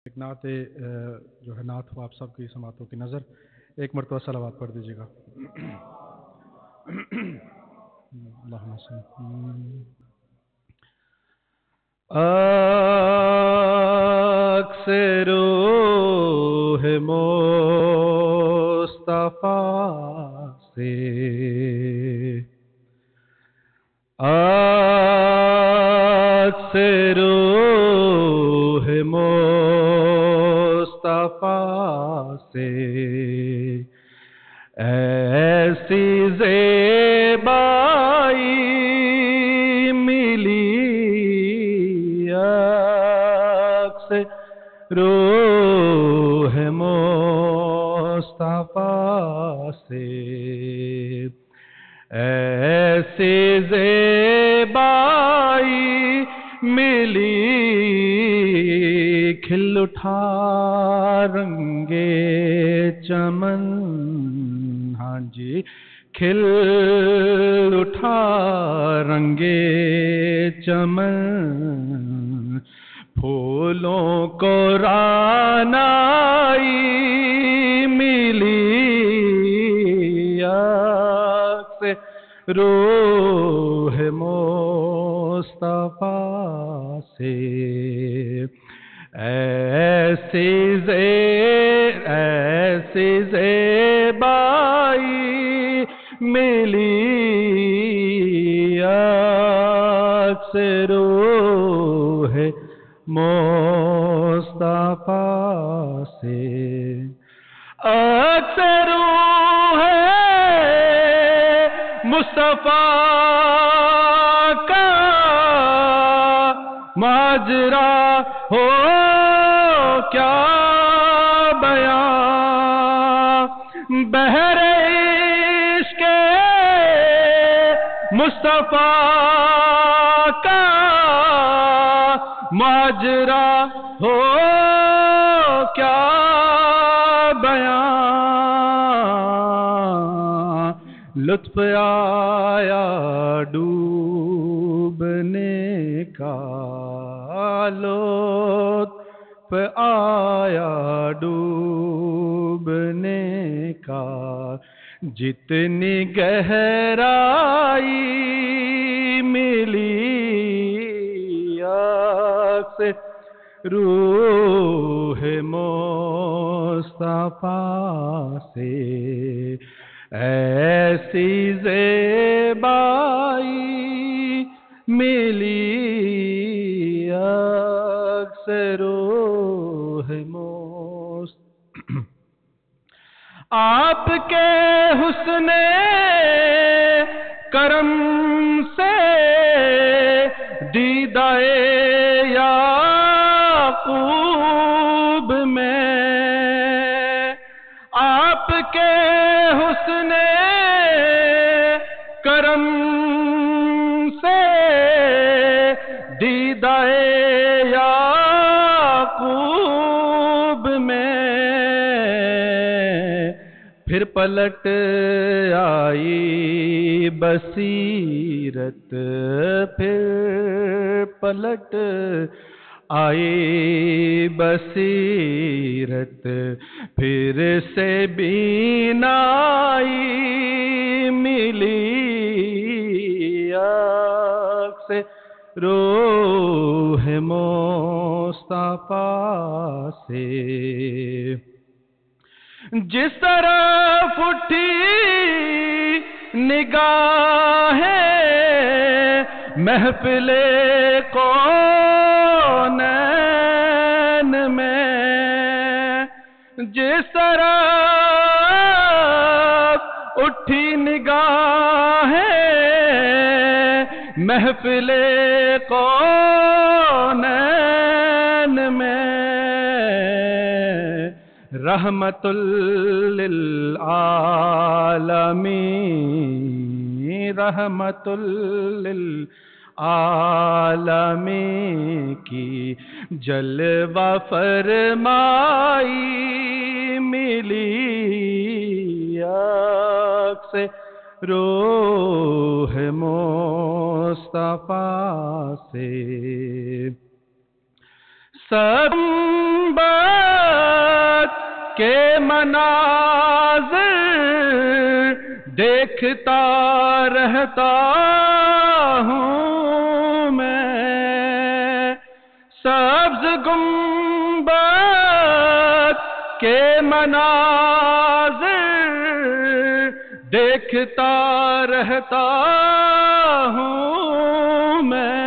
ایک نعت جو ہے نعت ہو آپ سب کی سماعتوں کی نظر ایک مرتبہ صلوات پڑھ دیجیے گا. اللہم صل اکثر روح مصطفیٰ سے اکثر روح مصطفیٰ سے ایسی زیبائی ملی اکثر روح مصطفیٰ سے ایسی زیبائی ملی کھل اٹھا رنگے چمن ہاں جی کھل اٹھا رنگے چمن پھولوں کو رعنائی ملی روح مصطفیٰ سے ایسی زیبائی ملی اکثر روح مصطفیٰ سے اکثر روح مصطفیٰ کا ماجرا ہو کیا بیان بحر عشق مصطفیٰ کا ماجرا ہو کیا بیان لطف آیا ڈوبنے کا لطف آیا ڈوبنے کا جتنی گہرائی ملی اکثر روح مصطفیٰ سے ایسی زیبائی ملی اکثر روح مصطفیٰ آپ کے حسن کرم سے دیدہ یعقوب میں آپ کے حسن کرم سے دیدہ یعقوب میں پھر پلٹ آئی بصیرت پھر پلٹ آئی بصیرت پھر سے بینائی ملی اکثر روح مصطفیٰ سے جس طرف اٹھی نگاہ محفل کونین میں جس طرف اٹھی نگاہ محفل کونین میں رحمت للعالمین رحمت للعالمین کی جلوہ فرمائی ملی اکثر روح مصطفیٰ سے سنبت کے مناظر دیکھتا رہتا ہوں میں، سبز گنبد کے مناظر دیکھتا رہتا ہوں میں،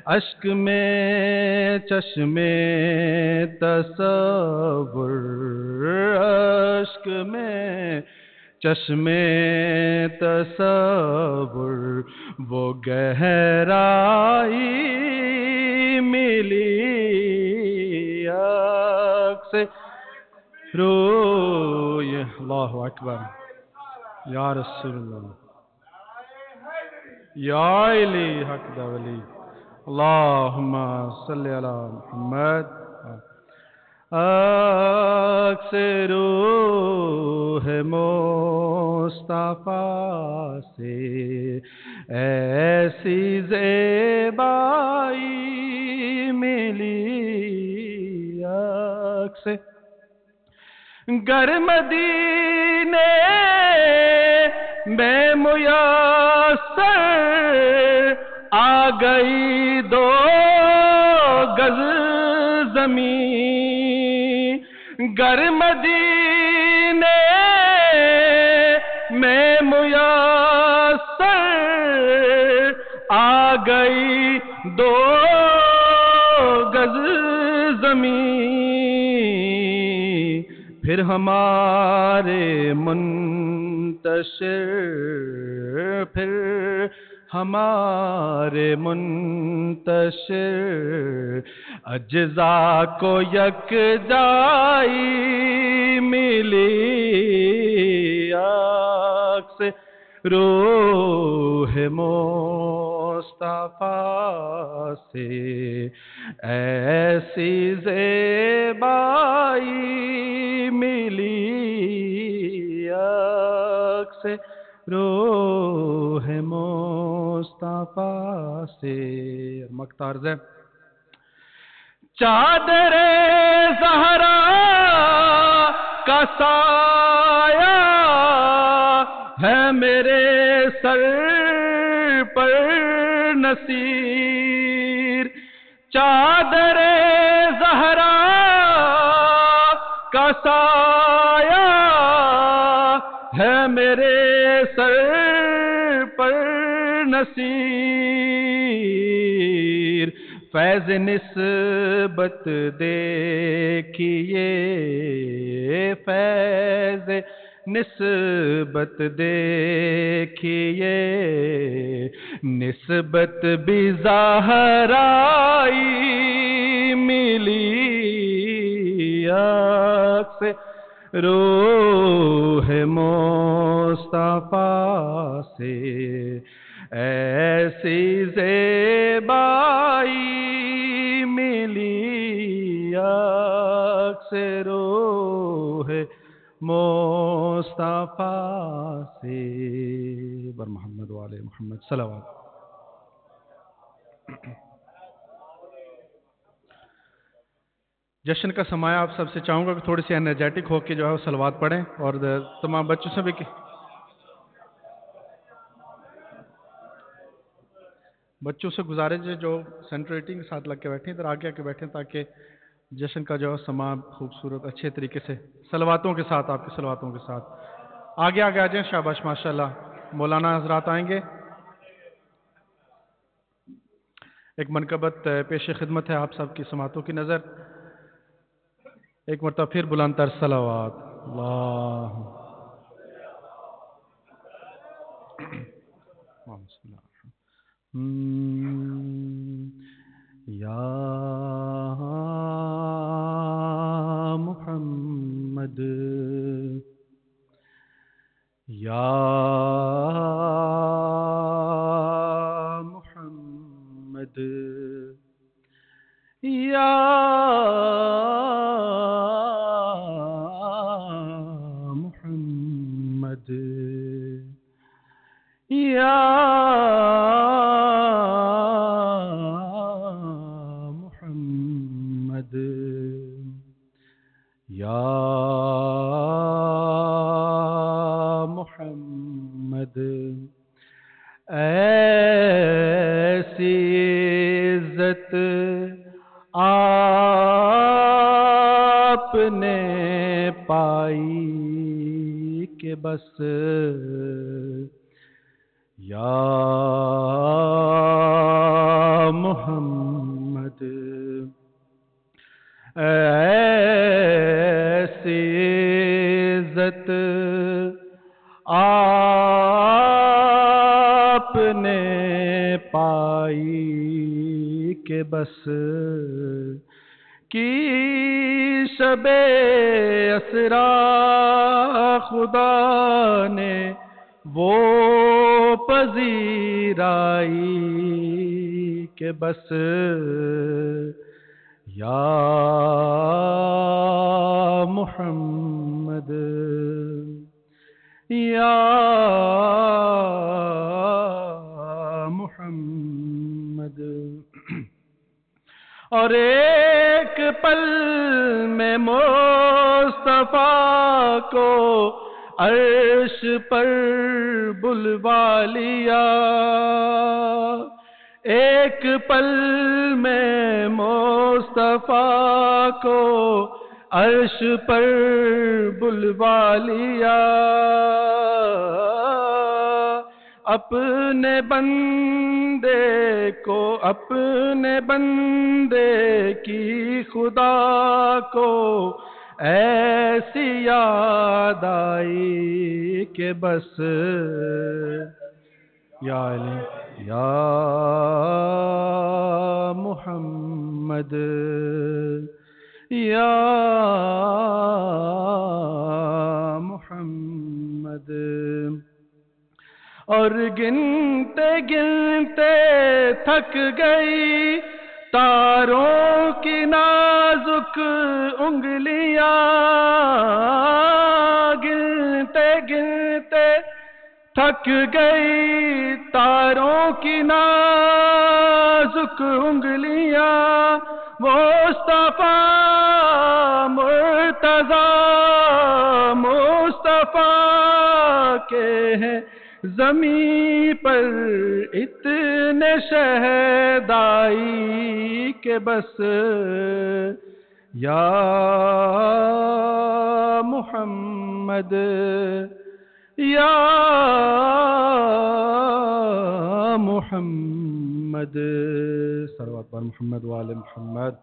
اشک میں چشمے تصور، اشک میں چشمے تصور، وہ گہرائی ملی عکس روی، اللہ اکبر یا رسول اللہ یا علی حق دا ولی، اللہم صلی علی محمد، عکس روح مصطفیٰ سے ایسی زیبائی ملی عکس، گر مدینے میں میسر آ گئی 2 گز زمین، گر مدینے میں میسر آ گئی 2 گز زمین، پھر ہمارے منتشر، پھر ہمارے منتشر اجزاء کو یکجائی ملی عکس روح مصطفیٰ سے ایسی زیبائی ملی عکس روح مصطفیٰ سے۔ مقطع عرض ہے، چادر زہرا کا سایہ ہے میرے سر پر نصیر، چادر زہرا کا سایہ ہے میرے سر پر نصیر، فیض نسبت دیکھیے، فیض نسبت دیکھیے، نسبت بھی زہرائی ملی عکس روح مصطفیٰ سے ایسی زیبائی ملی عکس روح مصطفیٰ سے، بر محمد وعلی محمد صلوات۔ جشن کا سمایا آپ سب سے چاہوں گا کہ تھوڑی سی انرجیٹک ہو کے جو ہے وہ صلوات پڑھیں، اور تمام بچوں سے بھی بچوں سے گزارش ہے جو سینٹریٹنگ کے ساتھ لگ کے بیٹھیں، ادھر آگے آ کے بیٹھیں تاکہ جشن کا جو ہے سما خوبصورت اچھے طریقے سے صلواتوں کے ساتھ، آپ کی صلواتوں کے ساتھ آگے آگے آ جائیں۔ شاباش ماشاءاللہ، مولانا حضرات آئیں گے۔ ایک منقبت پیش خدمت ہے آپ سب کی سماعتوں کی نظر، ایک مرتبہ پھر بلند تر صلوات، اللہ یا محمد یا محمد یا محمد یا یا محمد ایسی عزت آپ نے پائی کہ بس یا محمد ایسی عزت آپ نے پائی کہ بس کی شب اسرا خدا نے وہ پذیرائی کہ بس یا محمد یا محمد اور ایک پل میں مصطفیٰ کو عرش پر بلوا لیا ایک پل میں مصطفیٰ کو عرش پر بلوا لیا اپنے بندے کو اپنے بندے کی خدا کو ایسی یاد آئی کہ بس یا علی یا محمد یا محمد اور گنتے گنتے تھک گئی تاروں کی نازک انگلیاں گنتے گنتے تھک گئی تاروں کی نازک انگلیاں مصطفیٰ مرتضیٰ مصطفیٰ کے ہیں زمین پر اتنے شہدائی کہ بس یا محمد یا محمد صلوات بر محمد و آل محمد